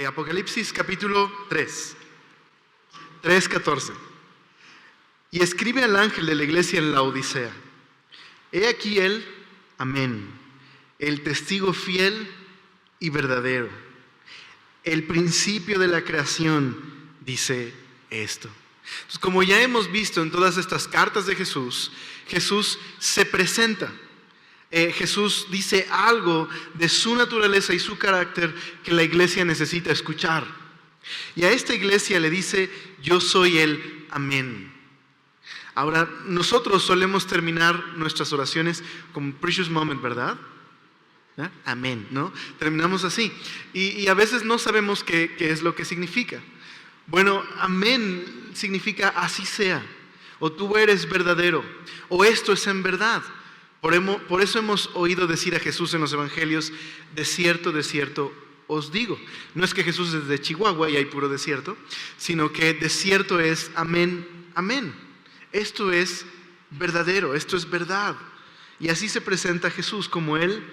Apocalipsis capítulo 3:14. Y escribe al ángel de la iglesia en la Odisea: he aquí el amén, el testigo fiel y verdadero, el principio de la creación, dice esto. Entonces, como ya hemos visto en todas estas cartas de Jesús, Jesús se presenta. Jesús dice algo de su naturaleza y su carácter que la iglesia necesita escuchar. Y a esta iglesia le dice: yo soy el amén. Ahora, nosotros solemos terminar nuestras oraciones con precious moment, ¿verdad? ¿Eh? Amén, ¿no? Terminamos así. Y a veces no sabemos qué es lo que significa. Bueno, amén significa así sea, o tú eres verdadero, o esto es en verdad. Por eso hemos oído decir a Jesús en los evangelios: de cierto os digo. No es que Jesús es de Chihuahua y hay puro desierto, sino que de cierto es amén, amén. Esto es verdadero, esto es verdad. Y así se presenta Jesús, como el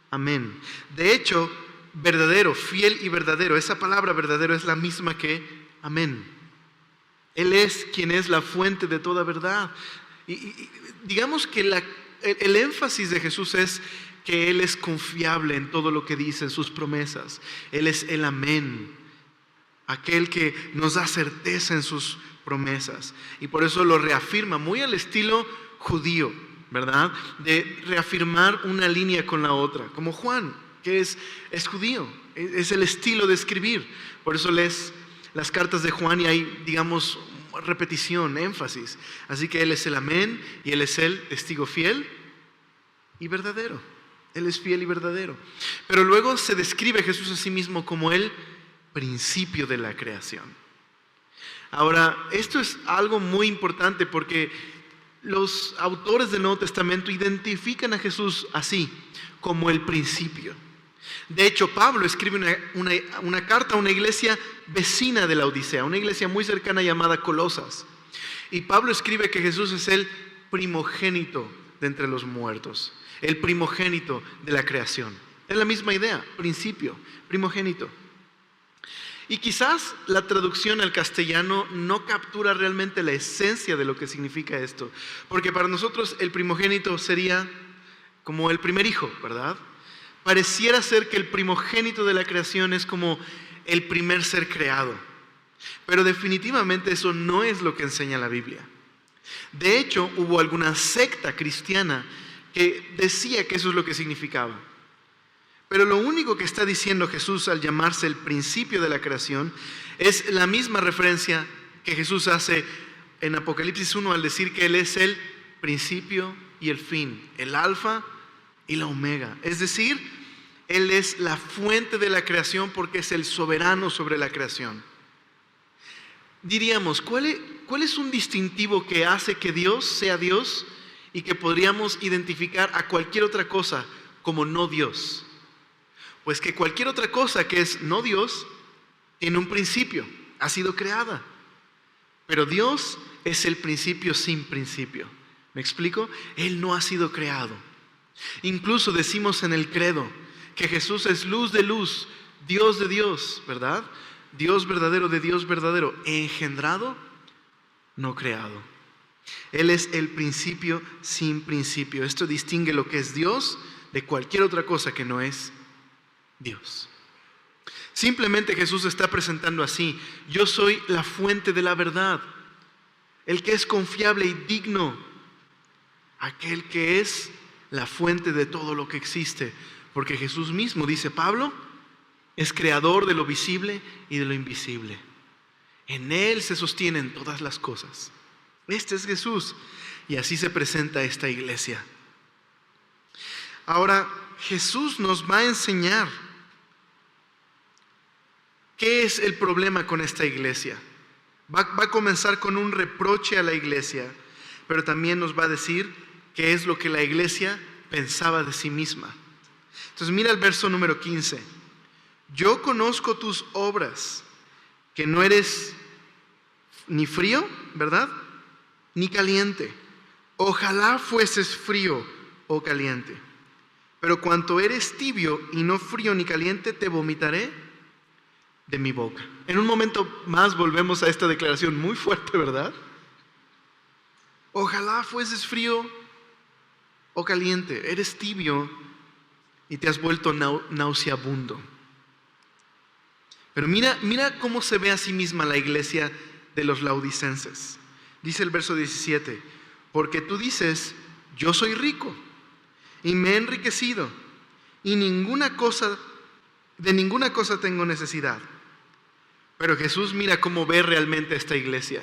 amén. De hecho, verdadero, fiel y verdadero, esa palabra verdadero es la misma que amén. Él es quien es la fuente de toda verdad. Y digamos que el énfasis de Jesús es que Él es confiable en todo lo que dice, en sus promesas. Él es el amén, aquel que nos da certeza en sus promesas. Y por eso lo reafirma muy al estilo judío, ¿verdad? De reafirmar una línea con la otra, como Juan, que es judío, es el estilo de escribir. Por eso lees las cartas de Juan y hay, digamos, repetición, énfasis. Así que Él es el amén y Él es el testigo fiel y verdadero. Él es fiel y verdadero. Pero luego se describe Jesús a sí mismo como el principio de la creación. Ahora, esto es algo muy importante porque los autores del Nuevo Testamento identifican a Jesús así, como el principio. De hecho, Pablo escribe una carta a una iglesia vecina de la Odisea, una iglesia muy cercana llamada Colosas. Y Pablo escribe que Jesús es el primogénito de entre los muertos, el primogénito de la creación. Es la misma idea, principio, primogénito. Y quizás la traducción al castellano no captura realmente la esencia de lo que significa esto, porque para nosotros el primogénito sería como el primer hijo, ¿verdad? Pareciera ser que el primogénito de la creación es como el primer ser creado, pero definitivamente eso no es lo que enseña la Biblia. De hecho, hubo alguna secta cristiana que decía que eso es lo que significaba. Pero lo único que está diciendo Jesús al llamarse el principio de la creación es la misma referencia que Jesús hace en Apocalipsis 1 al decir que Él es el principio y el fin, el alfa y la omega. Es decir, Él es la fuente de la creación porque es el soberano sobre la creación. Diríamos, ¿cuál es un distintivo que hace que Dios sea Dios y que podríamos identificar a cualquier otra cosa como no Dios? Pues que cualquier otra cosa que es no Dios tiene un principio, ha sido creada. Pero Dios es el principio sin principio. ¿Me explico? Él no ha sido creado. Incluso decimos en el credo que Jesús es luz de luz, Dios de Dios, ¿verdad? Dios verdadero de Dios verdadero, engendrado, no creado. Él es el principio sin principio. Esto distingue lo que es Dios de cualquier otra cosa que no es Dios. Simplemente Jesús está presentando así: yo soy la fuente de la verdad, el que es confiable y digno, aquel que es la fuente de todo lo que existe, porque Jesús mismo, dice Pablo, es creador de lo visible y de lo invisible. En Él se sostienen todas las cosas. Este es Jesús, y así se presenta esta iglesia. Ahora, Jesús nos va a enseñar qué es el problema con esta iglesia. Va a comenzar con un reproche a la iglesia, pero también nos va a decir qué es lo que la iglesia pensaba de sí misma. Entonces mira el verso número 15. Yo conozco tus obras, que no eres ni frío, ¿verdad? Ni caliente. Ojalá fueses frío o caliente. Pero cuanto eres tibio y no frío ni caliente, te vomitaré de mi boca. En un momento más volvemos a esta declaración muy fuerte, ¿verdad? Ojalá fueses frío o caliente. Eres tibio y te has vuelto nauseabundo. Pero mira cómo se ve a sí misma la iglesia de los laodicenses. Dice el verso 17, porque tú dices, yo soy rico y me he enriquecido y de ninguna cosa tengo necesidad. Pero Jesús mira cómo ve realmente esta iglesia.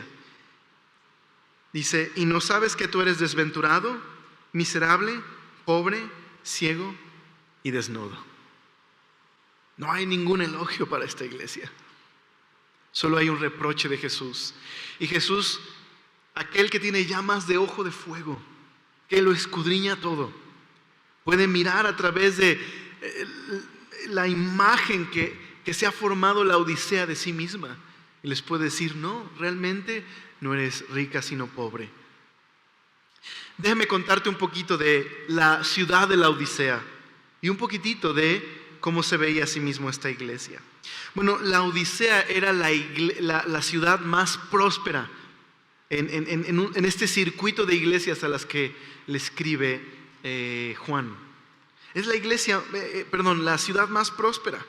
Dice, ¿y no sabes que tú eres desventurado, miserable, pobre, ciego y desnudo? No hay ningún elogio para esta iglesia. Solo hay un reproche de Jesús. Y Jesús, aquel que tiene llamas de ojo de fuego, que lo escudriña todo, puede mirar a través de la imagen que se ha formado la Odisea de sí misma y les puede decir, no, realmente no eres rica sino pobre. Déjame contarte un poquito de la ciudad de la Odisea y un poquitito de cómo se veía a sí mismo esta iglesia. Bueno, la Odisea era la ciudad más próspera en este circuito de iglesias a las que le escribe Juan. Es la ciudad más próspera.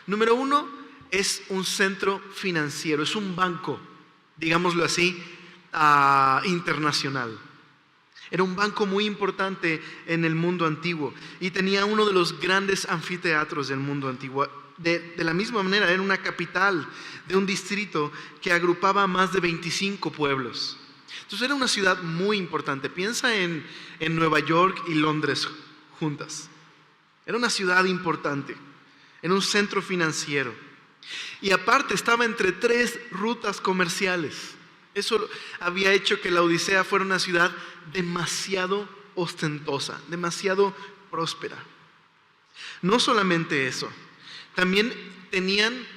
Número uno, es un centro financiero, es un banco, digámoslo así, internacional. Era un banco muy importante en el mundo antiguo y tenía uno de los grandes anfiteatros del mundo antiguo. De la misma manera, era una capital de un distrito que agrupaba más de 25 pueblos. Entonces era una ciudad muy importante. Piensa en Nueva York y Londres juntas. Era una ciudad importante, en un centro financiero. Y aparte estaba entre 3 rutas comerciales. Eso había hecho que la Odisea fuera una ciudad demasiado ostentosa, demasiado próspera. No solamente eso, también tenían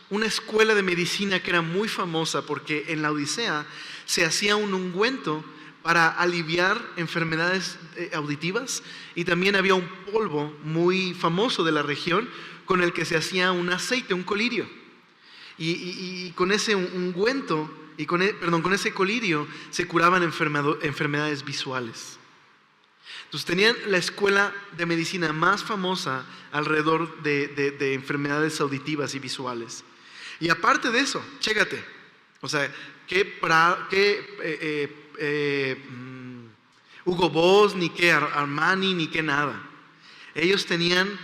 una escuela de medicina que era muy famosa porque en la Odisea se hacía un ungüento para aliviar enfermedades auditivas y también había un polvo muy famoso de la región con el que se hacía un aceite, un colirio. Y con ese ungüento, con ese colirio se curaban enfermedades visuales. Entonces tenían la escuela de medicina más famosa alrededor de enfermedades auditivas y visuales. Y aparte de eso, chécate, o sea, Hugo Boss, ni qué Armani, ni qué nada. Ellos tenían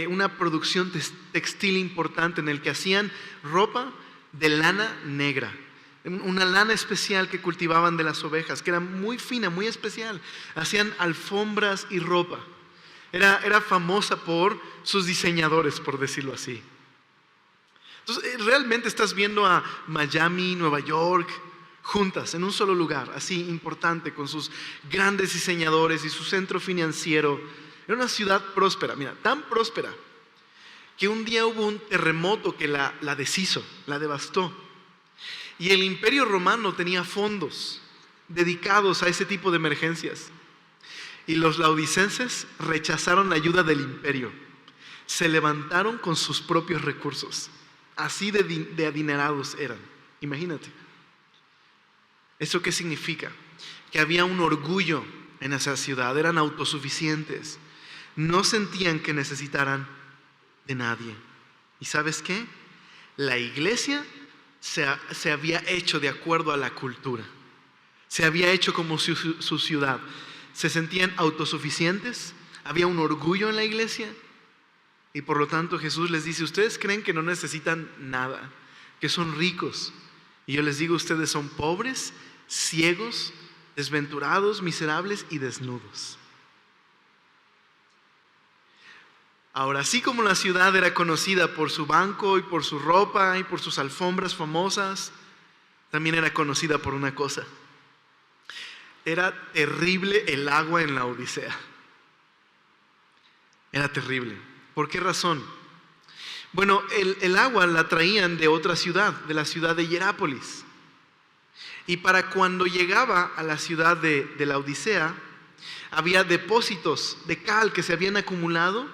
una producción textil importante en el que hacían ropa de lana negra, una lana especial que cultivaban de las ovejas, que era muy fina, muy especial. Hacían alfombras y ropa. Era famosa por sus diseñadores, por decirlo así. Entonces, realmente estás viendo a Miami, Nueva York, juntas en un solo lugar, así importante, con sus grandes diseñadores y su centro financiero. Era una ciudad próspera, mira, tan próspera que un día hubo un terremoto que la deshizo, la devastó. Y el Imperio Romano tenía fondos dedicados a ese tipo de emergencias. Y los laodicenses rechazaron la ayuda del imperio. Se levantaron con sus propios recursos. Así de adinerados eran. Imagínate. ¿Eso qué significa? Que había un orgullo en esa ciudad. Eran autosuficientes. No sentían que necesitaran de nadie. ¿Y sabes qué? La iglesia se había hecho de acuerdo a la cultura. Se había hecho como su ciudad. Se sentían autosuficientes. Había un orgullo en la iglesia. Y por lo tanto Jesús les dice, ustedes creen que no necesitan nada, que son ricos. Y yo les digo, ustedes son pobres, ciegos, desventurados, miserables y desnudos. Ahora, así como la ciudad era conocida por su banco y por su ropa y por sus alfombras famosas, también era conocida por una cosa. Era terrible el agua en la Odisea. Era terrible. ¿Por qué razón? Bueno, el agua la traían de otra ciudad, de la ciudad de Hierápolis. Y para cuando llegaba a la ciudad de la Odisea, había depósitos de cal que se habían acumulado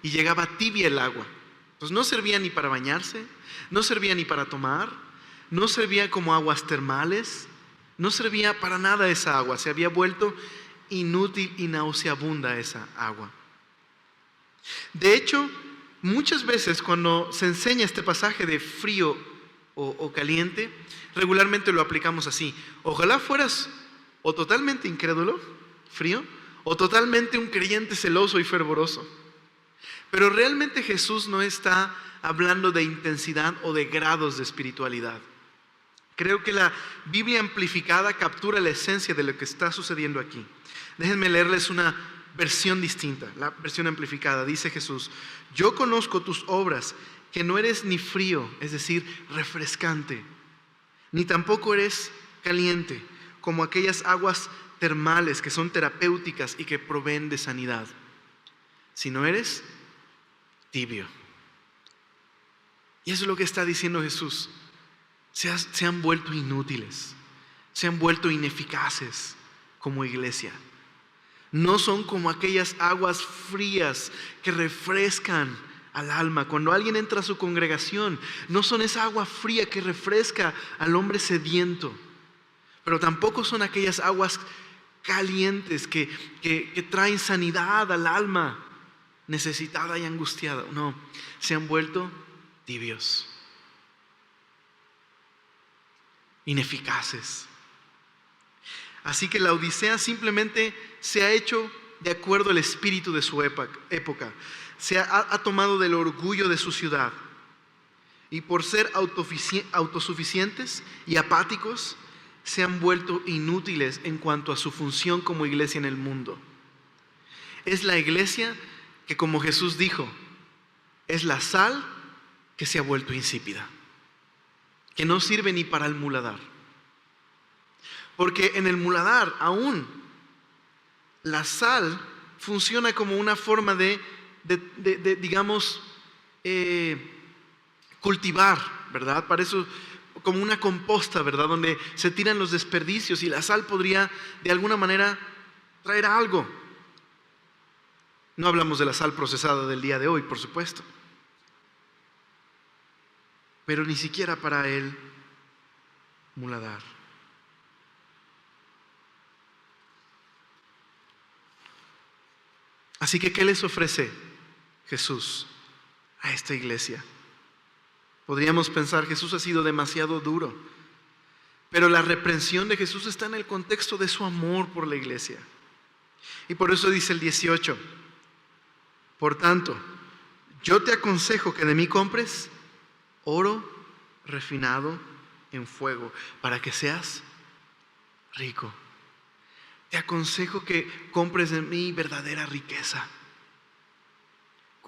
y llegaba tibia el agua. Entonces no servía ni para bañarse, no servía ni para tomar, no servía como aguas termales, no servía para nada esa agua. Se había vuelto inútil y nauseabunda esa agua. De hecho, muchas veces cuando se enseña este pasaje de frío o caliente, regularmente lo aplicamos así. Ojalá fueras o totalmente incrédulo, frío, o totalmente un creyente celoso y fervoroso. Pero realmente Jesús no está hablando de intensidad o de grados de espiritualidad. Creo que la Biblia amplificada captura la esencia de lo que está sucediendo aquí. Déjenme leerles una versión distinta, la versión amplificada. Dice Jesús: yo conozco tus obras, que no eres ni frío, es decir, refrescante, ni tampoco eres caliente, como aquellas aguas termales que son terapéuticas y que proveen de sanidad, sino eres tibio. Y eso es lo que está diciendo Jesús. Se han vuelto inútiles, se han vuelto ineficaces como iglesia. No son como aquellas aguas frías que refrescan al alma. Cuando alguien entra a su congregación, no son esa agua fría que refresca al hombre sediento, pero tampoco son aquellas aguas calientes que traen sanidad al alma necesitada y angustiada. No, se han vuelto tibios, ineficaces. Así que la Odisea simplemente se ha hecho de acuerdo al espíritu de su época. Se ha tomado del orgullo de su ciudad, y por ser autosuficientes y apáticos, se han vuelto inútiles en cuanto a su función como iglesia en el mundo. Es la iglesia que, como Jesús dijo, es la sal que se ha vuelto insípida, que no sirve ni para el muladar. Porque en el muladar aún la sal funciona como una forma de digamos, cultivar, ¿verdad? Para eso, como una composta, ¿verdad? Donde se tiran los desperdicios, y la sal podría de alguna manera traer algo. No hablamos de la sal procesada del día de hoy, por supuesto, pero ni siquiera para el muladar. Así que, ¿qué les ofrece Jesús a esta iglesia? Podríamos pensar, Jesús ha sido demasiado duro, pero la reprensión de Jesús está en el contexto de su amor por la iglesia. Y por eso dice el 18: por tanto, yo te aconsejo que de mí compres oro refinado en fuego, para que seas rico. Te aconsejo que compres de mí verdadera riqueza.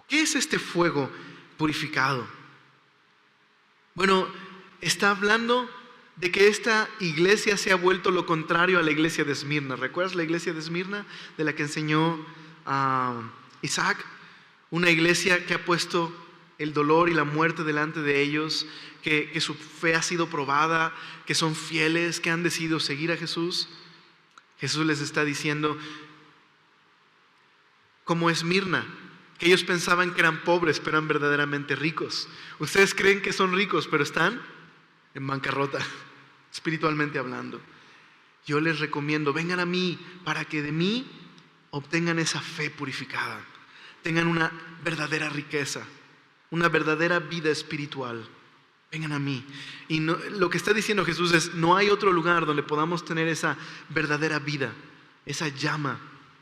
¿Qué es este fuego purificado? Bueno, está hablando de que esta iglesia se ha vuelto lo contrario a la iglesia de Esmirna. ¿Recuerdas la iglesia de Esmirna, de la que enseñó Isaac? Una iglesia que ha puesto el dolor y la muerte delante de ellos, que su fe ha sido probada, que son fieles, que han decidido seguir a Jesús. Jesús les está diciendo, como Esmirna, que ellos pensaban que eran pobres, pero eran verdaderamente ricos. Ustedes creen que son ricos, pero están en bancarrota, espiritualmente hablando. Yo les recomiendo, vengan a mí, para que de mí obtengan esa fe purificada, tengan una verdadera riqueza, una verdadera vida espiritual. Vengan a mí. Y no, lo que está diciendo Jesús es, no hay otro lugar donde podamos tener esa verdadera vida, esa llama,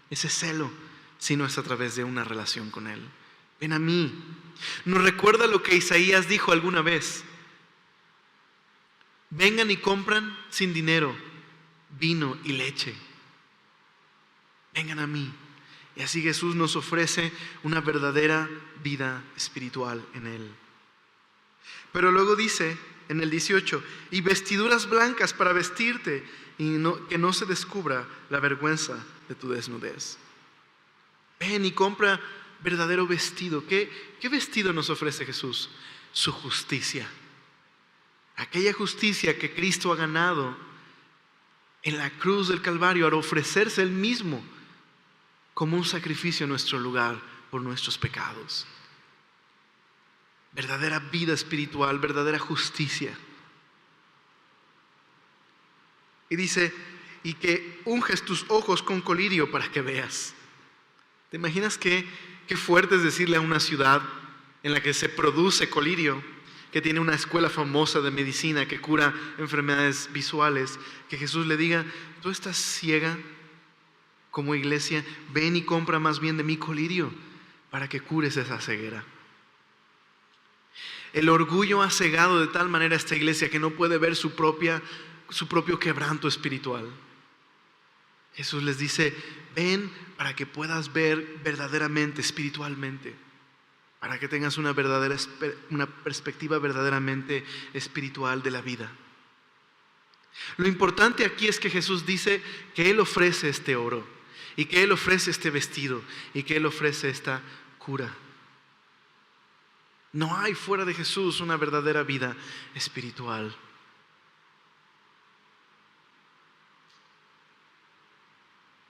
ese celo, sino es a través de una relación con Él. Ven a mí. Nos recuerda lo que Isaías dijo alguna vez: vengan y compran sin dinero vino y leche. Vengan a mí. Y así Jesús nos ofrece una verdadera vida espiritual en Él. Pero luego dice en el 18, y vestiduras blancas para vestirte, y que no se descubra la vergüenza de tu desnudez. Ven y compra verdadero vestido. ¿Qué vestido nos ofrece Jesús? Su justicia. Aquella justicia que Cristo ha ganado en la cruz del Calvario al ofrecerse Él mismo como un sacrificio en nuestro lugar por nuestros pecados. Verdadera vida espiritual, verdadera justicia. Y dice, y que unges tus ojos con colirio para que veas. ¿Te imaginas qué fuerte es decirle a una ciudad en la que se produce colirio, que tiene una escuela famosa de medicina que cura enfermedades visuales, que Jesús le diga, tú estás ciega como iglesia, ven y compra más bien de mi colirio para que cures esa ceguera? El orgullo ha cegado de tal manera a esta iglesia que no puede ver su propio quebranto espiritual. Jesús les dice, ven para que puedas ver verdaderamente, espiritualmente, para que tengas una perspectiva verdaderamente espiritual de la vida. Lo importante aquí es que Jesús dice que Él ofrece este oro, y que Él ofrece este vestido, y que Él ofrece esta cura. No hay fuera de Jesús una verdadera vida espiritual.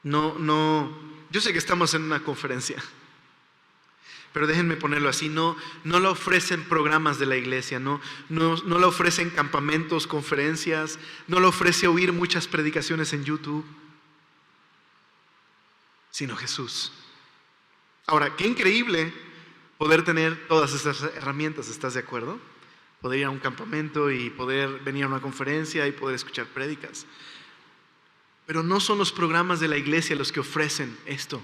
No, yo sé que estamos en una conferencia, pero déjenme ponerlo así, no la ofrecen programas de la iglesia, no la ofrecen campamentos, conferencias, no la ofrece oír muchas predicaciones en YouTube, sino Jesús. Ahora, qué increíble poder tener todas estas herramientas, ¿estás de acuerdo? Poder ir a un campamento y poder venir a una conferencia y poder escuchar prédicas. Pero no son los programas de la iglesia los que ofrecen esto,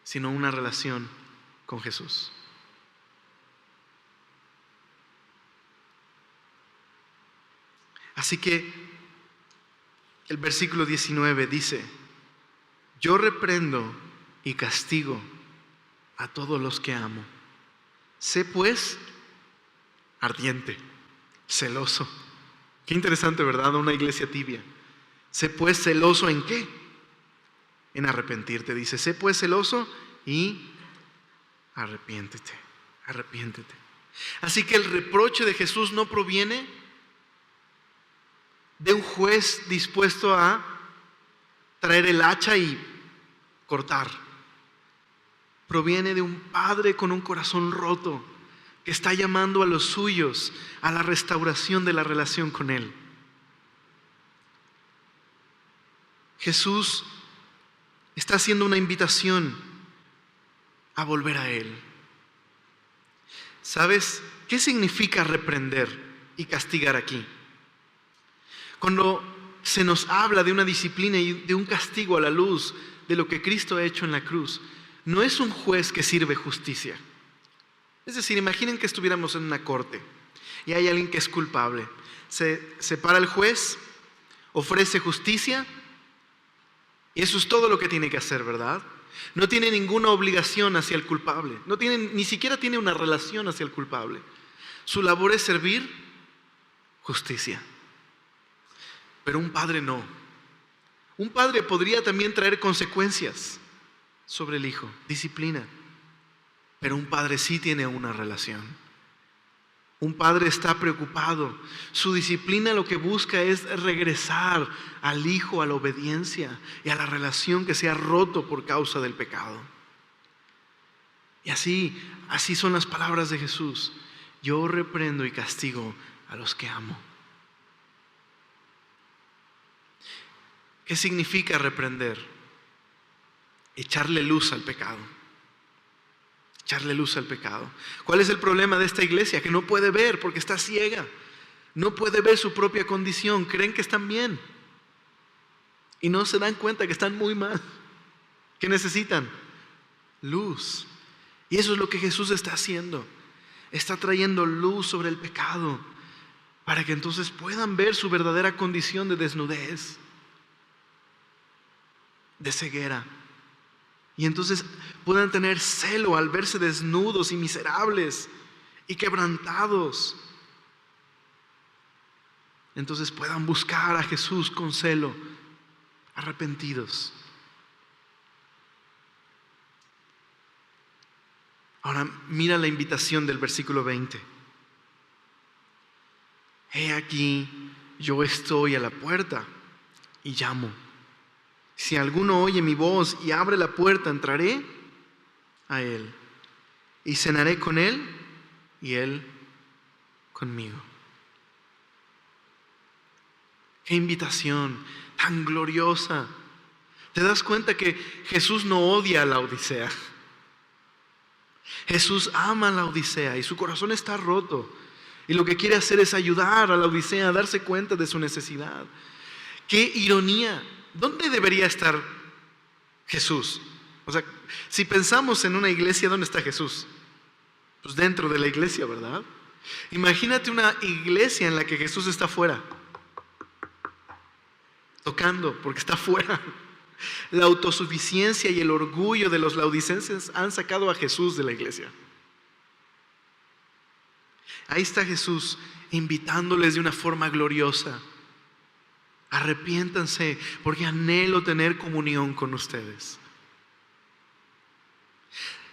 sino una relación con Jesús. Así que el versículo 19 dice, yo reprendo y castigo a todos los que amo. Sé pues ardiente, celoso. Qué interesante, ¿verdad? Una iglesia tibia. Sé pues celoso ¿en qué? En arrepentirte. Dice, sé pues celoso y arrepiéntete. Así que el reproche de Jesús no proviene de un juez dispuesto a traer el hacha y cortar. Proviene de un padre con un corazón roto que está llamando a los suyos a la restauración de la relación con Él. Jesús está haciendo una invitación a volver a Él. ¿Sabes qué significa reprender y castigar aquí? Cuando se nos habla de una disciplina y de un castigo a la luz de lo que Cristo ha hecho en la cruz, no es un juez que sirve justicia. Es decir, imaginen que estuviéramos en una corte y hay alguien que es culpable. Se para el juez, ofrece justicia y eso es todo lo que tiene que hacer, ¿verdad? No tiene ninguna obligación hacia el culpable, ni siquiera tiene una relación hacia el culpable. Su labor es servir justicia. Pero un padre no. Un padre podría también traer consecuencias sobre el hijo, disciplina. Pero un padre sí tiene una relación. Un padre está preocupado. Su disciplina lo que busca es regresar al hijo a la obediencia y a la relación que se ha roto por causa del pecado. Y así son las palabras de Jesús. Yo reprendo y castigo a los que amo. ¿Qué significa reprender? Echarle luz al pecado. Echarle luz al pecado. ¿Cuál es el problema de esta iglesia? Que no puede ver porque está ciega. No puede ver su propia condición. Creen que están bien. Y no se dan cuenta que están muy mal. ¿Qué necesitan? Luz. Y eso es lo que Jesús está haciendo. Está trayendo luz sobre el pecado para que entonces puedan ver su verdadera condición de desnudez, de ceguera. Y entonces puedan tener celo al verse desnudos y miserables y quebrantados. Entonces puedan buscar a Jesús con celo, arrepentidos. Ahora mira la invitación del versículo 20. He aquí, yo estoy a la puerta y llamo. Si alguno oye mi voz y abre la puerta, entraré a Él, y cenaré con Él y Él conmigo. Qué invitación tan gloriosa. ¿Te das cuenta que Jesús no odia a la Odisea? Jesús ama a la Odisea y su corazón está roto. Y lo que quiere hacer es ayudar a la Odisea a darse cuenta de su necesidad. ¡Qué ironía! ¿Dónde debería estar Jesús? O sea, si pensamos en una iglesia, ¿dónde está Jesús? Pues dentro de la iglesia, ¿verdad? Imagínate una iglesia en la que Jesús está fuera, tocando, porque está fuera. La autosuficiencia y el orgullo de los laodicenses han sacado a Jesús de la iglesia. Ahí está Jesús invitándoles de una forma gloriosa. Arrepiéntanse porque anhelo tener comunión con ustedes.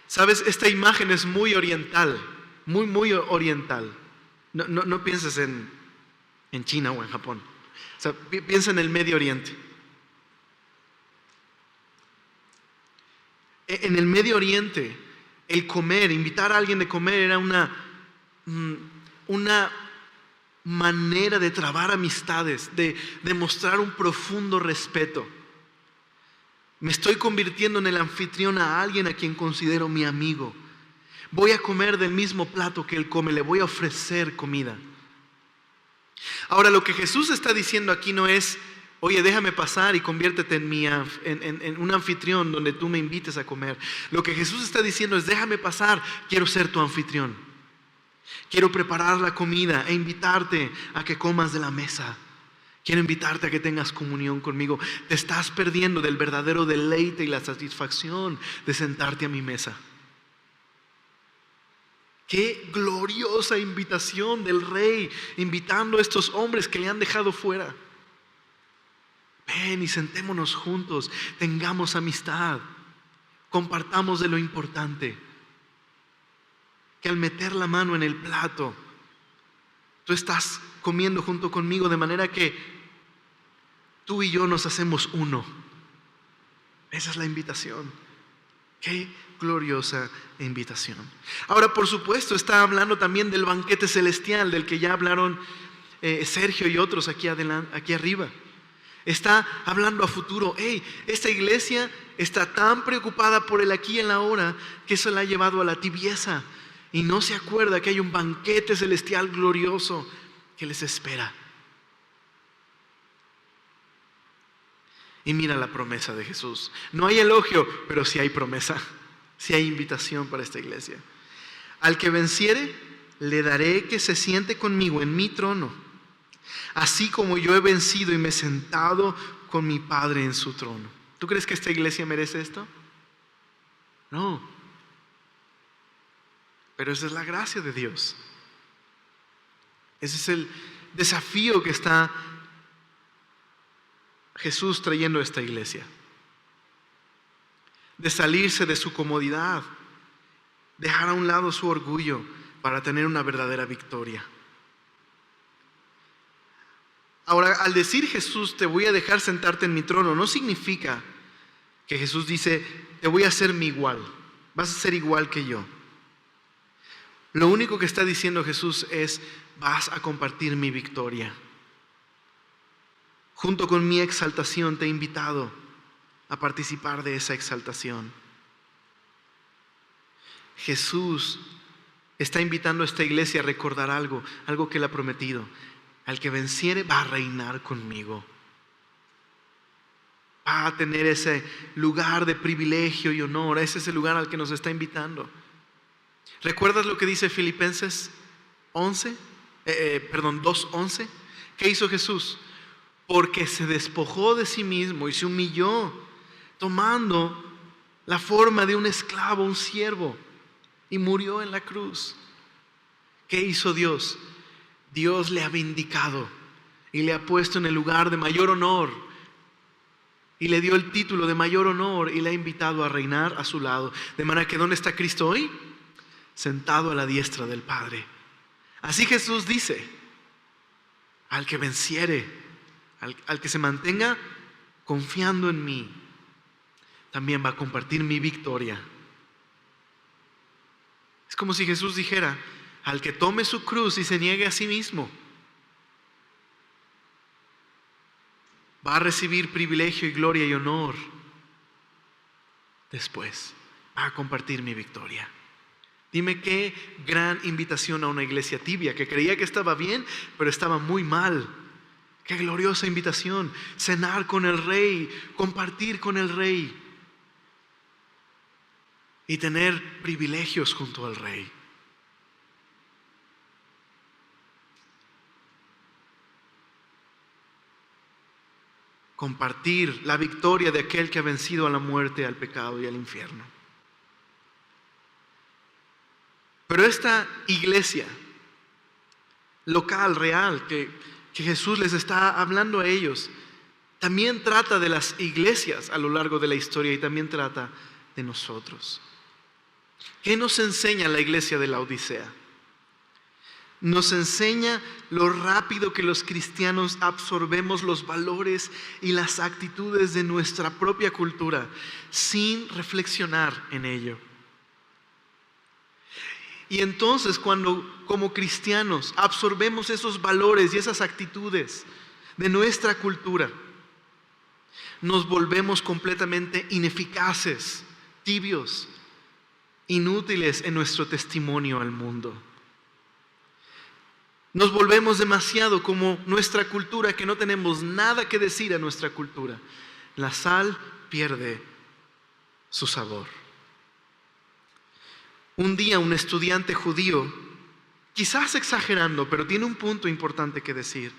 Sabes, esta imagen es muy oriental, muy oriental. No pienses en China o en Japón. O sea, piensa en el Medio Oriente. En el Medio Oriente, el comer, invitar a alguien de comer era una manera de trabar amistades, de demostrar un profundo respeto. Me estoy convirtiendo en el anfitrión a alguien a quien considero mi amigo. Voy a comer del mismo plato que él come, le voy a ofrecer comida. Ahora, lo que Jesús está diciendo aquí no es: oye, déjame pasar y conviértete en un anfitrión donde tú me invites a comer. Lo que Jesús está diciendo es: déjame pasar, quiero ser tu anfitrión. Quiero preparar la comida e invitarte a que comas de la mesa. Quiero invitarte a que tengas comunión conmigo. Te estás perdiendo del verdadero deleite y la satisfacción de sentarte a mi mesa. Qué gloriosa invitación del Rey, invitando a estos hombres que le han dejado fuera. Ven y sentémonos juntos, tengamos amistad, compartamos de lo importante. Que al meter la mano en el plato, tú estás comiendo junto conmigo, de manera que tú y yo nos hacemos uno. Esa es la invitación. Qué gloriosa invitación. Ahora, por supuesto, está hablando también del banquete celestial, del que ya hablaron Sergio y otros aquí arriba. Está hablando a futuro. Esta iglesia está tan preocupada por el aquí y el ahora que eso la ha llevado a la tibieza. Y no se acuerda que hay un banquete celestial glorioso que les espera. Y mira la promesa de Jesús. No hay elogio, pero sí hay promesa. Sí hay invitación para esta iglesia. Al que venciere, le daré que se siente conmigo en mi trono, así como yo he vencido y me he sentado con mi Padre en su trono. ¿Tú crees que esta iglesia merece esto? No. Pero esa es la gracia de Dios. Ese es el desafío que está Jesús trayendo a esta iglesia. De salirse de su comodidad, dejar a un lado su orgullo para tener una verdadera victoria. Ahora, al decir Jesús, te voy a dejar sentarte en mi trono, no significa que Jesús dice, te voy a hacer mi igual, vas a ser igual que yo. Lo único que está diciendo Jesús es: vas a compartir mi victoria. Junto con mi exaltación te he invitado a participar de esa exaltación. Jesús está invitando a esta iglesia a recordar algo que Él ha prometido. Al que venciere va a reinar conmigo. Va a tener ese lugar de privilegio y honor. Ese es el lugar al que nos está invitando. ¿Recuerdas lo que dice Filipenses 2:11? ¿Qué hizo Jesús? Porque se despojó de sí mismo y se humilló, tomando la forma de un esclavo, un siervo, y murió en la cruz. ¿Qué hizo Dios? Dios le ha vindicado y le ha puesto en el lugar de mayor honor, y le dio el título de mayor honor y le ha invitado a reinar a su lado. De manera que ¿dónde está Cristo hoy? Sentado a la diestra del Padre. Así Jesús dice: al que venciere, al que se mantenga confiando en mí, también va a compartir mi victoria. Es como si Jesús dijera: al que tome su cruz y se niegue a sí mismo, va a recibir privilegio y gloria y honor. Después va a compartir mi victoria. Dime qué gran invitación a una iglesia tibia que creía que estaba bien, pero estaba muy mal. Qué gloriosa invitación: cenar con el Rey, compartir con el Rey y tener privilegios junto al Rey. Compartir la victoria de aquel que ha vencido a la muerte, al pecado y al infierno. Pero esta iglesia local, real, que Jesús les está hablando a ellos, también trata de las iglesias a lo largo de la historia y también trata de nosotros. ¿Qué nos enseña la iglesia de la Odisea? Nos enseña lo rápido que los cristianos absorbemos los valores y las actitudes de nuestra propia cultura sin reflexionar en ello. Y entonces, cuando como cristianos absorbemos esos valores y esas actitudes de nuestra cultura, nos volvemos completamente ineficaces, tibios, inútiles en nuestro testimonio al mundo. Nos volvemos demasiado como nuestra cultura, que no tenemos nada que decir a nuestra cultura. La sal pierde su sabor. Un día un estudiante judío, quizás exagerando, pero tiene un punto importante que decir,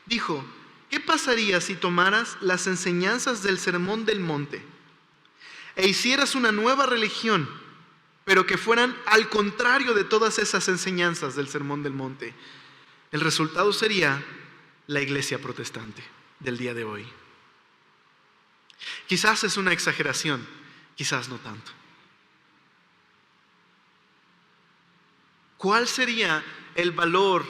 dijo: ¿qué pasaría si tomaras las enseñanzas del Sermón del Monte e hicieras una nueva religión, pero que fueran al contrario de todas esas enseñanzas del Sermón del Monte? El resultado sería la iglesia protestante del día de hoy. Quizás es una exageración, quizás no tanto. ¿Cuál sería el valor,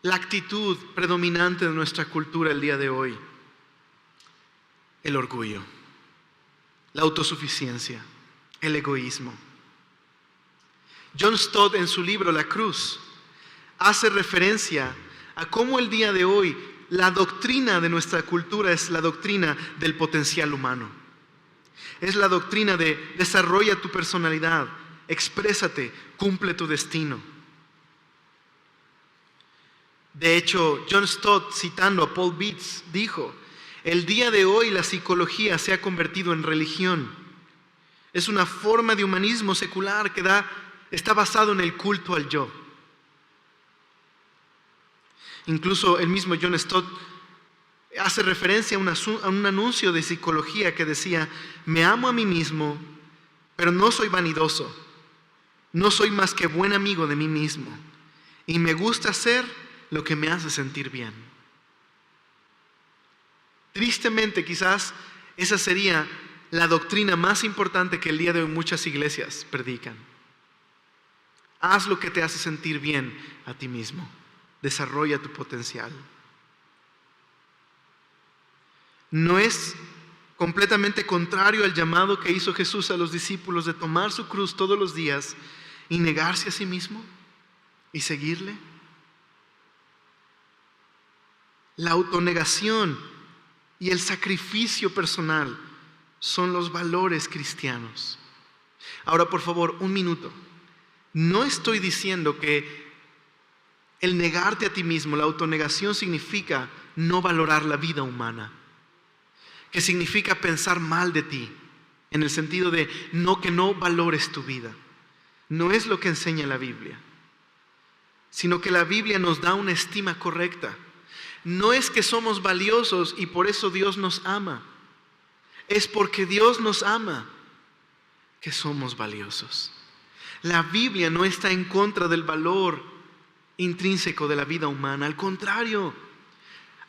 la actitud predominante de nuestra cultura el día de hoy? El orgullo, la autosuficiencia, el egoísmo. John Stott, en su libro La Cruz, hace referencia a cómo el día de hoy la doctrina de nuestra cultura es la doctrina del potencial humano. Es la doctrina de desarrolla tu personalidad, exprésate, cumple tu destino. De hecho, John Stott, citando a Paul Beatts, dijo: el día de hoy la psicología se ha convertido en religión. Es una forma de humanismo secular que está basado en el culto al yo. Incluso el mismo John Stott hace referencia a un anuncio de psicología que decía: me amo a mí mismo, pero no soy vanidoso. No soy más que buen amigo de mí mismo. Y me gusta hacer lo que me hace sentir bien. Tristemente, quizás esa sería la doctrina más importante que el día de hoy muchas iglesias predican. Haz lo que te hace sentir bien a ti mismo. Desarrolla tu potencial. ¿No es completamente contrario al llamado que hizo Jesús a los discípulos de tomar su cruz todos los días y negarse a sí mismo y seguirle? La autonegación y el sacrificio personal son los valores cristianos. Ahora, por favor, un minuto. No estoy diciendo que el negarte a ti mismo, la autonegación, significa no valorar la vida humana, que significa pensar mal de ti, en el sentido de que no valores tu vida. No es lo que enseña la Biblia, sino que la Biblia nos da una estima correcta. No es que somos valiosos y por eso Dios nos ama. Es porque Dios nos ama que somos valiosos. La Biblia no está en contra del valor intrínseco de la vida humana. Al contrario,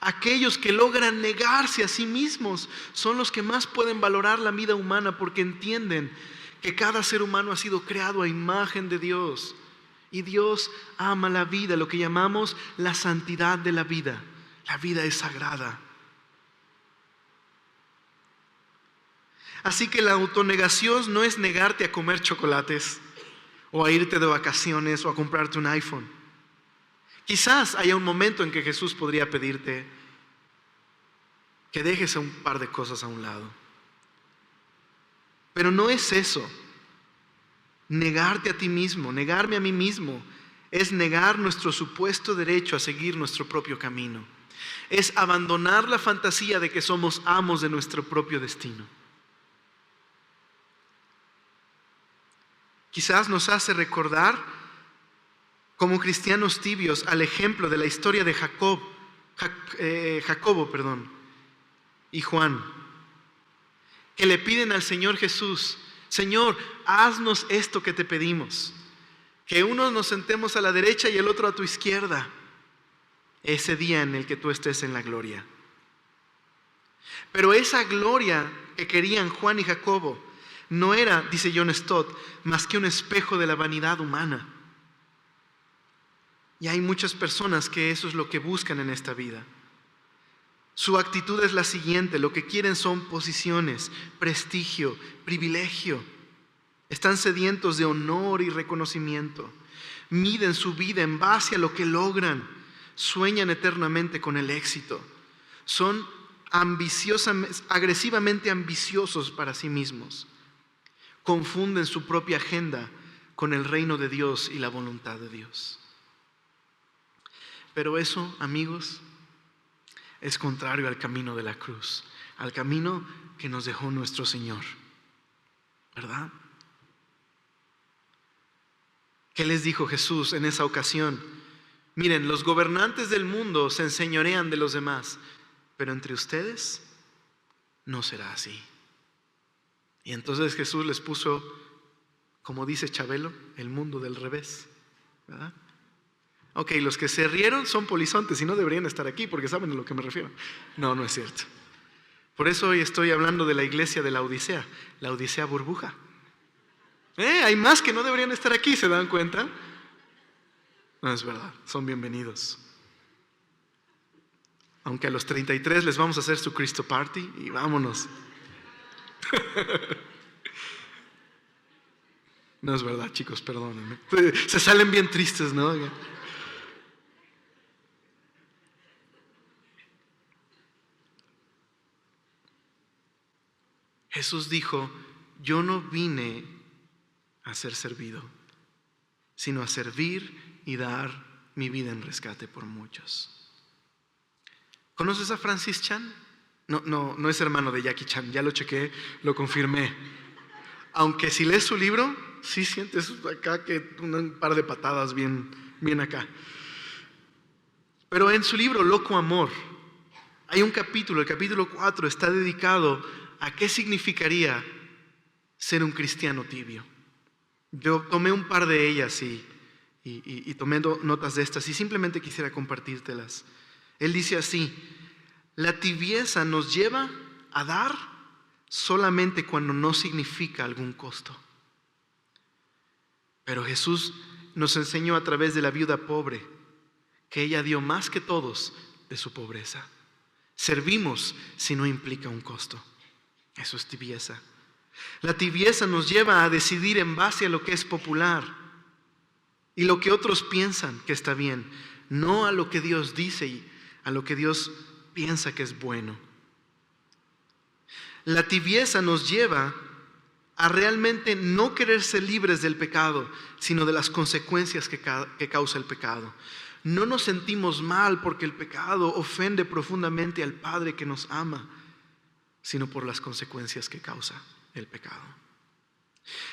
aquellos que logran negarse a sí mismos son los que más pueden valorar la vida humana, porque entienden que cada ser humano ha sido creado a imagen de Dios. Y Dios ama la vida, lo que llamamos la santidad de la vida. La vida es sagrada. Así que la autonegación no es negarte a comer chocolates o a irte de vacaciones, o a comprarte un iPhone. Quizás haya un momento en que Jesús podría pedirte que dejes un par de cosas a un lado. Pero no es eso. Negarte a ti mismo, negarme a mí mismo, es negar nuestro supuesto derecho a seguir nuestro propio camino. Es abandonar la fantasía de que somos amos de nuestro propio destino. Quizás nos hace recordar como cristianos tibios al ejemplo de la historia de Jacobo y Juan, que le piden al Señor Jesús: Señor, haznos esto que te pedimos, que uno nos sentemos a la derecha y el otro a tu izquierda, ese día en el que tú estés en la gloria. Pero esa gloria que querían Juan y Jacobo no era, dice John Stott, más que un espejo de la vanidad humana. Y hay muchas personas que eso es lo que buscan en esta vida. Su actitud es la siguiente: lo que quieren son posiciones, prestigio, privilegio. Están sedientos de honor y reconocimiento. Miden su vida en base a lo que logran. Sueñan eternamente con el éxito. Son agresivamente ambiciosos para sí mismos. Confunden su propia agenda con el reino de Dios y la voluntad de Dios. Pero eso, amigos, es contrario al camino de la cruz, al camino que nos dejó nuestro Señor, ¿verdad? ¿Qué les dijo Jesús en esa ocasión? Miren, los gobernantes del mundo se enseñorean de los demás, pero entre ustedes no será así. Y entonces Jesús les puso, como dice Chabelo, el mundo del revés, ¿verdad? Ok, los que se rieron son polizontes y no deberían estar aquí porque saben a lo que me refiero. No, no es cierto. Por eso hoy estoy hablando de la iglesia de la Odisea burbuja. Hay más que no deberían estar aquí, ¿se dan cuenta? No es verdad, son bienvenidos. Aunque a los 33 les vamos a hacer su Cristo Party y vámonos. No es verdad, chicos, perdónenme. Se salen bien tristes, ¿no? Jesús dijo: yo no vine a ser servido, sino a servir y dar mi vida en rescate por muchos. ¿Conoces a Francis Chan? No es hermano de Jackie Chan, ya lo chequé, lo confirmé. Aunque si lees su libro, sí sientes acá que un par de patadas bien acá. Pero en su libro Loco Amor, hay un capítulo, el capítulo 4, está dedicado a qué significaría ser un cristiano tibio. Yo tomé un par de ellas y tomé notas de estas y simplemente quisiera compartírtelas. Él dice así: la tibieza nos lleva a dar solamente cuando no significa algún costo. Pero Jesús nos enseñó a través de la viuda pobre que ella dio más que todos de su pobreza. Servimos si no implica un costo. Eso es tibieza. La tibieza nos lleva a decidir en base a lo que es popular y lo que otros piensan que está bien, no a lo que Dios dice y a lo que Dios piensa que es bueno. La tibieza nos lleva a realmente no querer ser libres del pecado, sino de las consecuencias que causa el pecado. No nos sentimos mal porque el pecado ofende profundamente al Padre que nos ama, sino por las consecuencias que causa el pecado.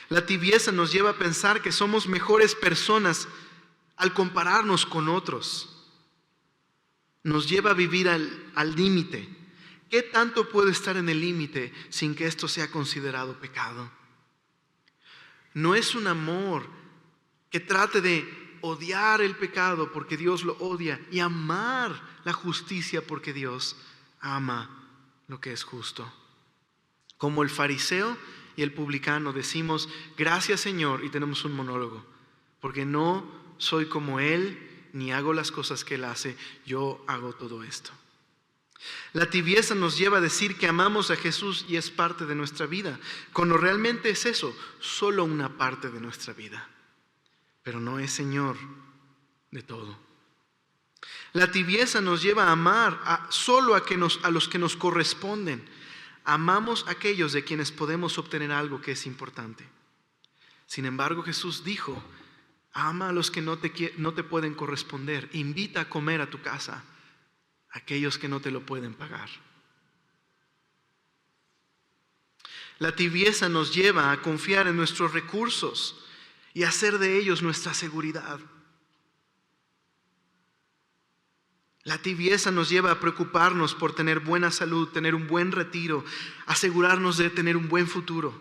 La tibieza nos lleva a pensar que somos mejores personas al compararnos con otros. Nos lleva a vivir al límite. ¿Qué tanto puede estar en el límite sin que esto sea considerado pecado? No es un amor que trate de odiar el pecado porque Dios lo odia y amar la justicia porque Dios ama lo que es justo. Como el fariseo y el publicano decimos: gracias, Señor, y tenemos un monólogo, porque no soy como Él ni hago las cosas que Él hace, yo hago todo esto. La tibieza nos lleva a decir que amamos a Jesús y es parte de nuestra vida, cuando realmente es eso, solo una parte de nuestra vida. pero no es Señor de todo. La tibieza nos lleva a amar solo a los que nos corresponden. Amamos a aquellos de quienes podemos obtener algo que es importante. Sin embargo, Jesús dijo: ama a los que no te pueden corresponder. Invita a comer a tu casa a aquellos que no te lo pueden pagar. La tibieza nos lleva a confiar en nuestros recursos y hacer de ellos nuestra seguridad. La tibieza nos lleva a preocuparnos por tener buena salud, tener un buen retiro, asegurarnos de tener un buen futuro.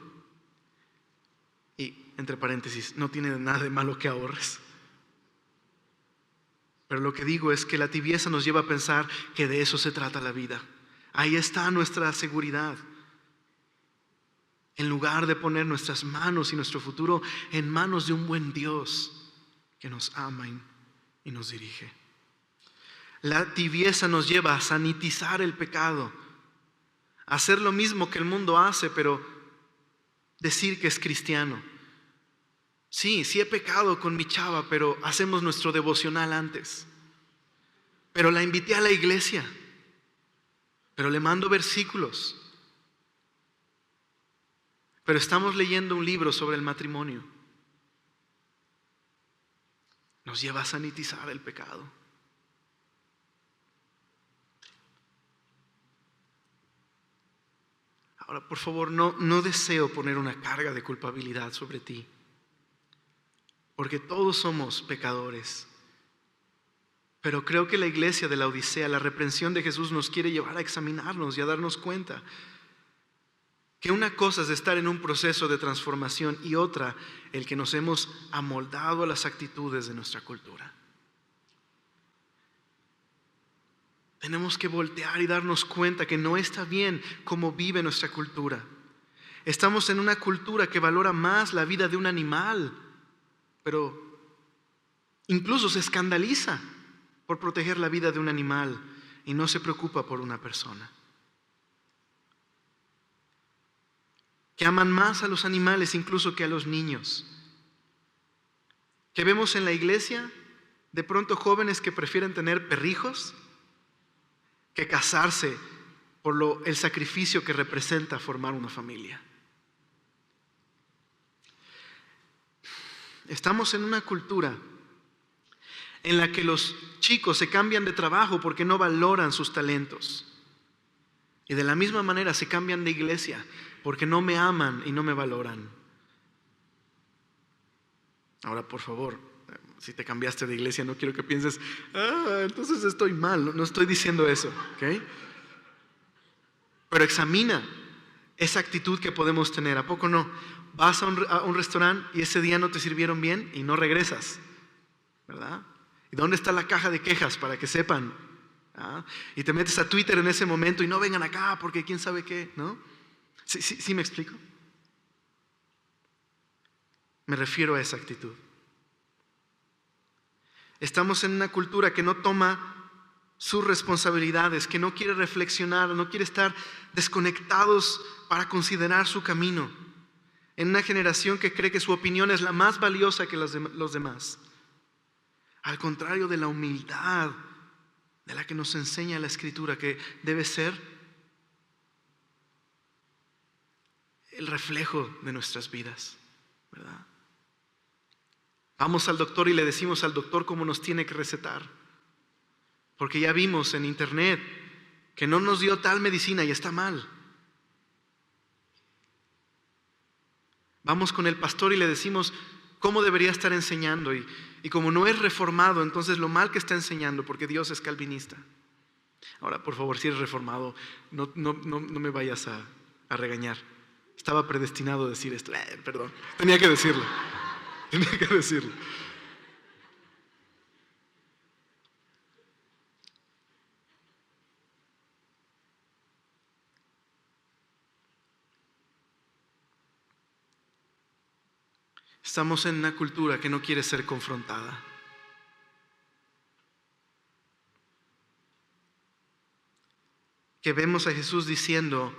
Y, entre paréntesis, no tiene nada de malo que ahorres. Pero lo que digo es que la tibieza nos lleva a pensar que de eso se trata la vida. Ahí está nuestra seguridad. En lugar de poner nuestras manos y nuestro futuro en manos de un buen Dios que nos ama y nos dirige. La tibieza nos lleva a sanitizar el pecado, a hacer lo mismo que el mundo hace, pero decir que es cristiano. Sí he pecado con mi chava, pero hacemos nuestro devocional antes. Pero la invité a la iglesia, pero le mando versículos. Pero estamos leyendo un libro sobre el matrimonio. Nos lleva a sanitizar el pecado. Ahora, por favor, no deseo poner una carga de culpabilidad sobre ti, porque todos somos pecadores. Pero creo que la iglesia de la Odisea, la reprensión de Jesús, nos quiere llevar a examinarnos y a darnos cuenta que una cosa es estar en un proceso de transformación y otra, el que nos hemos amoldado a las actitudes de nuestra cultura. Tenemos que voltear y darnos cuenta que no está bien cómo vive nuestra cultura. Estamos en una cultura que valora más la vida de un animal, pero incluso se escandaliza por proteger la vida de un animal y no se preocupa por una persona. Que aman más a los animales incluso que a los niños. Que vemos en la iglesia de pronto jóvenes que prefieren tener perrijos que casarse por el sacrificio que representa formar una familia. Estamos en una cultura en la que los chicos se cambian de trabajo porque no valoran sus talentos. Y de la misma manera se cambian de iglesia porque no me aman y no me valoran. Ahora, por favor, si te cambiaste de iglesia, no quiero que pienses, entonces estoy mal. No estoy diciendo eso, ¿ok? Pero examina esa actitud que podemos tener. ¿A poco no? Vas a un restaurante y ese día no te sirvieron bien y no regresas, ¿verdad? ¿Y dónde está la caja de quejas para que sepan? Y te metes a Twitter en ese momento y no vengan acá porque quién sabe qué, ¿no? ¿Sí me explico? Me refiero a esa actitud. Estamos en una cultura que no toma sus responsabilidades, que no quiere reflexionar, no quiere estar desconectados para considerar su camino. En una generación que cree que su opinión es la más valiosa que los demás. Al contrario de la humildad de la que nos enseña la Escritura, que debe ser el reflejo de nuestras vidas, ¿verdad? Vamos al doctor y le decimos al doctor cómo nos tiene que recetar, porque ya vimos en internet que no nos dio tal medicina y está mal. Vamos con el pastor y le decimos cómo debería estar enseñando y como no es reformado, entonces lo mal que está enseñando, porque Dios es calvinista. Ahora, por favor, si eres reformado, no me vayas a regañar. Estaba predestinado a decir esto. Perdón, tenía que decirlo. Estamos en una cultura que no quiere ser confrontada. Que vemos a Jesús diciendo,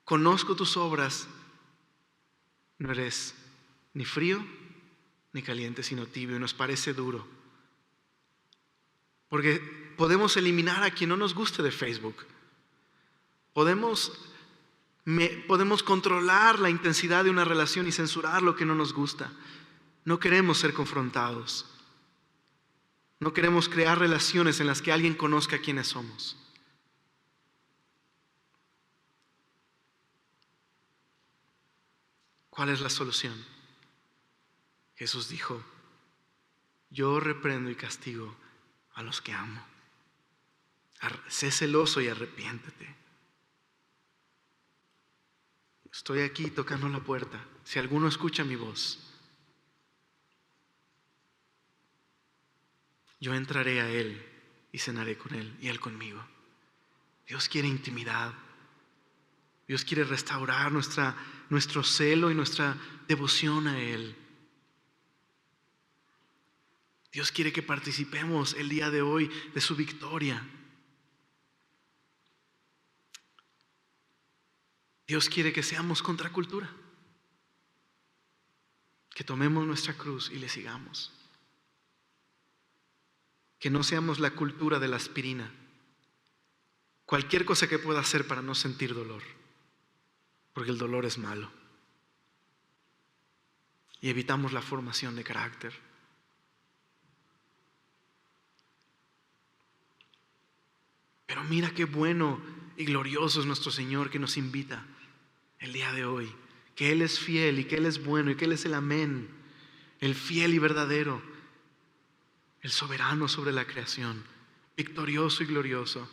conozco tus obras, no eres ni frío ni caliente, sino tibio, y nos parece duro. Porque podemos eliminar a quien no nos guste de Facebook. Podemos controlar la intensidad de una relación y censurar lo que no nos gusta. No queremos ser confrontados. No queremos crear relaciones en las que alguien conozca quiénes somos. ¿Cuál es la solución? Jesús dijo: yo reprendo y castigo a los que amo. Sé celoso y arrepiéntete. Estoy aquí tocando la puerta. Si alguno escucha mi voz, yo entraré a él y cenaré con él y él conmigo. Dios quiere intimidad. Dios quiere restaurar nuestro celo y nuestra devoción a Él. Dios quiere que participemos el día de hoy de su victoria. Dios quiere que seamos contracultura, que tomemos nuestra cruz y le sigamos. Que no seamos la cultura de la aspirina. Cualquier cosa que pueda hacer para no sentir dolor, porque el dolor es malo. Y evitamos la formación de carácter. Pero mira qué bueno y glorioso es nuestro Señor, que nos invita el día de hoy. Que Él es fiel y que Él es bueno y que Él es el amén, el fiel y verdadero, el soberano sobre la creación, victorioso y glorioso,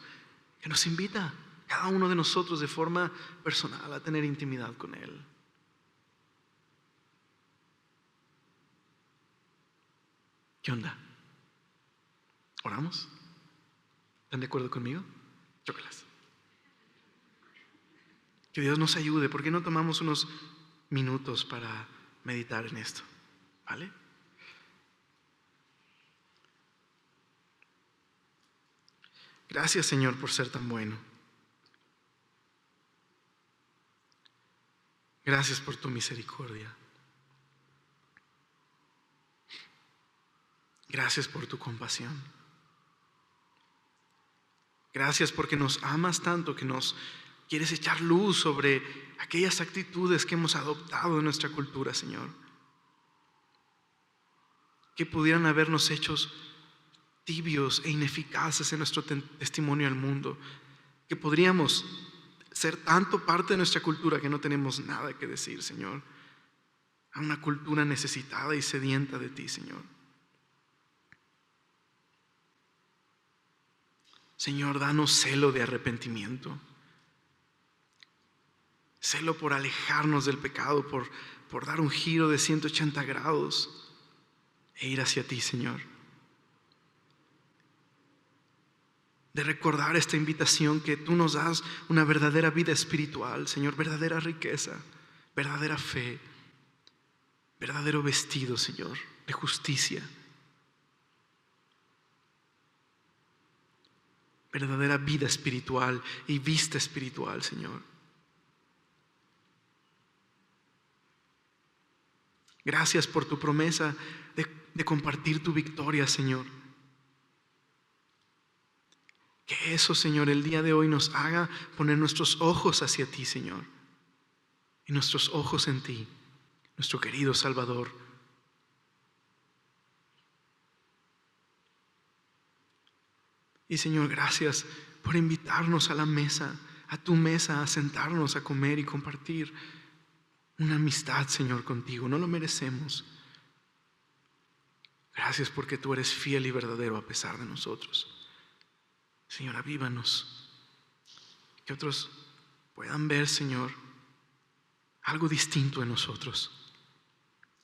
que nos invita cada uno de nosotros de forma personal a tener intimidad con Él. ¿Qué onda? ¿Oramos? ¿Están de acuerdo conmigo? Chócalas. Que Dios nos ayude. ¿Por qué no tomamos unos minutos para meditar en esto? ¿Vale? Gracias, Señor, por ser tan bueno. Gracias por tu misericordia. Gracias por tu compasión. Gracias porque nos amas tanto que nos quieres echar luz sobre aquellas actitudes que hemos adoptado en nuestra cultura, Señor, que pudieran habernos hechos tibios e ineficaces en nuestro testimonio al mundo, que podríamos ser tanto parte de nuestra cultura que no tenemos nada que decir, Señor, a una cultura necesitada y sedienta de ti, Señor. Señor, danos celo de arrepentimiento, celo por alejarnos del pecado, por dar un giro de 180 grados e ir hacia ti, Señor. De recordar esta invitación que tú nos das, una verdadera vida espiritual, Señor, verdadera riqueza, verdadera fe, verdadero vestido, Señor, de justicia, verdadera vida espiritual y vista espiritual, Señor. Gracias por tu promesa de compartir tu victoria, Señor. Que eso, Señor, el día de hoy nos haga poner nuestros ojos hacia ti, Señor, y nuestros ojos en ti, nuestro querido Salvador. Y Señor, gracias por invitarnos a la mesa, a tu mesa, a sentarnos a comer y compartir una amistad, Señor, contigo. No lo merecemos. Gracias porque tú eres fiel y verdadero a pesar de nosotros. Señor, avívanos, que otros puedan ver, Señor, algo distinto en nosotros,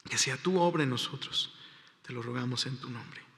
que sea tu obra en nosotros. Te lo rogamos en tu nombre.